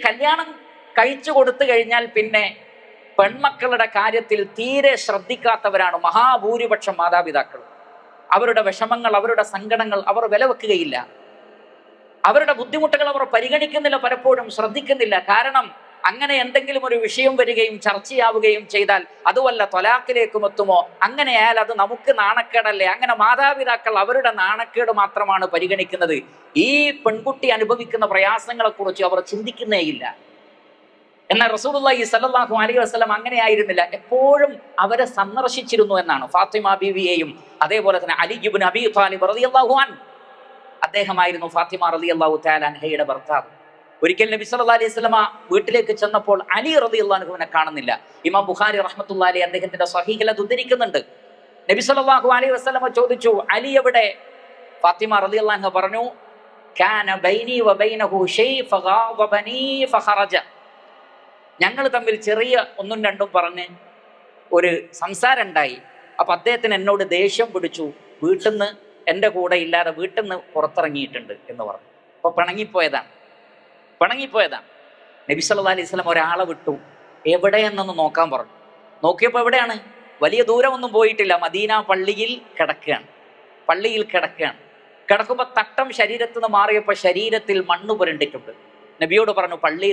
കല്യാണം കഴിച്ചു കൊടുത്തു കഴിഞ്ഞാൽ പിന്നെ പെൺമക്കളുടെ കാര്യത്തിൽ തീരെ ശ്രദ്ധിക്കാത്തവരാണ് മഹാഭൂരിപക്ഷം മാതാപിതാക്കൾ. അവരുടെ വിഷമങ്ങൾ, അവരുടെ സങ്കടങ്ങൾ അവർ വില വെക്കുകയില്ല. അവരുടെ ബുദ്ധിമുട്ടുകൾ അവർ പരിഗണിക്കുന്നില്ല, പലപ്പോഴും ശ്രദ്ധിക്കുന്നില്ല. കാരണം അങ്ങനെ എന്തെങ്കിലും ഒരു വിഷയം വരികയും ചർച്ചയാവുകയും ചെയ്താൽ അത് വല്ല ത്വലാഖിലേക്കും എത്തുമോ, അങ്ങനെയായാൽ അത് നമുക്ക് നാണക്കേടല്ലേ. അങ്ങനെ മാതാപിതാക്കൾ അവരുടെ നാണക്കേട് മാത്രമാണ് പരിഗണിക്കുന്നത്. ഈ പെൺകുട്ടി അനുഭവിക്കുന്ന പ്രയാസങ്ങളെ കുറിച്ച് അവർ ചിന്തിക്കുന്നേയില്ല. എന്നാൽ റസൂലുള്ളാഹി സ്വല്ലല്ലാഹു അലൈഹി വസല്ലം അങ്ങനെയായിരുന്നില്ല, എപ്പോഴും അവരെ സന്ദർശിച്ചിരുന്നു എന്നാണ്. ഫാത്തിമ ബീവിയെയും അതേപോലെ തന്നെ അലി ഇബ്നു അബീ ത്വാലിബ് റളിയല്ലാഹു അൻഹു, അദ്ദേഹമായിരുന്നു ഫാത്തിമ റളിയല്ലാഹു തആല അൻഹയുടെ ഭർത്താവ്. ഒരിക്കൽ നബി സല്ലല്ലാഹു അലൈഹി വസല്ലമ വീട്ടിലേക്ക് ചെന്നപ്പോൾ അലി റളിയല്ലാഹു അൻഹുവിനെ കാണുന്നില്ല. ഇമാം ബുഖാരി റഹ്മത്തുള്ളാഹി അലൈഹി അദ്ദേഹത്തിന്റെ സ്വഹീഹിൽ അത് ഉദ്ധരിക്കുന്നുണ്ട്. നബി സല്ലല്ലാഹു അലൈഹി വസല്ലമ ചോദിച്ചു, അലി എവിടെ? ഫാത്തിമ റളിയല്ലാഹു അൻഹ പറഞ്ഞു, കാന ബൈനി വബൈനഹു ഷൈ ഫഗാദബനി ഫഖറജ. ഞങ്ങൾ തമ്മിൽ ചെറിയ ഒന്നും രണ്ടും പറഞ്ഞ് ഒരു സംസാരം ഉണ്ടായി. അപ്പൊ അദ്ദേഹത്തിന് എന്നോട് ദേഷ്യം പിടിച്ചു, വീട്ടിൽ നിന്ന് എൻ്റെ കൂടെ ഇല്ലാതെ വീട്ടിൽ നിന്ന് പുറത്തിറങ്ങിയിട്ടുണ്ട് എന്ന് പറഞ്ഞു. അപ്പൊ പിണങ്ങിപ്പോയതാണ്. നബി സല്ലല്ലാഹു അലൈഹി വസല്ലം ഒരാളെ വിട്ടു, എവിടെയെന്നൊന്ന് നോക്കാൻ പറഞ്ഞു. നോക്കിയപ്പോൾ എവിടെയാണ്? വലിയ ദൂരമൊന്നും പോയിട്ടില്ല, മദീന പള്ളിയിൽ കിടക്കുകയാണ്. കിടക്കുമ്പോൾ തട്ടം ശരീരത്തിൽ നിന്ന് മാറിയപ്പോൾ ശരീരത്തിൽ മണ്ണ് പുരണ്ടിട്ടുണ്ട്. നബിയോട് പറഞ്ഞു, പള്ളിയിൽ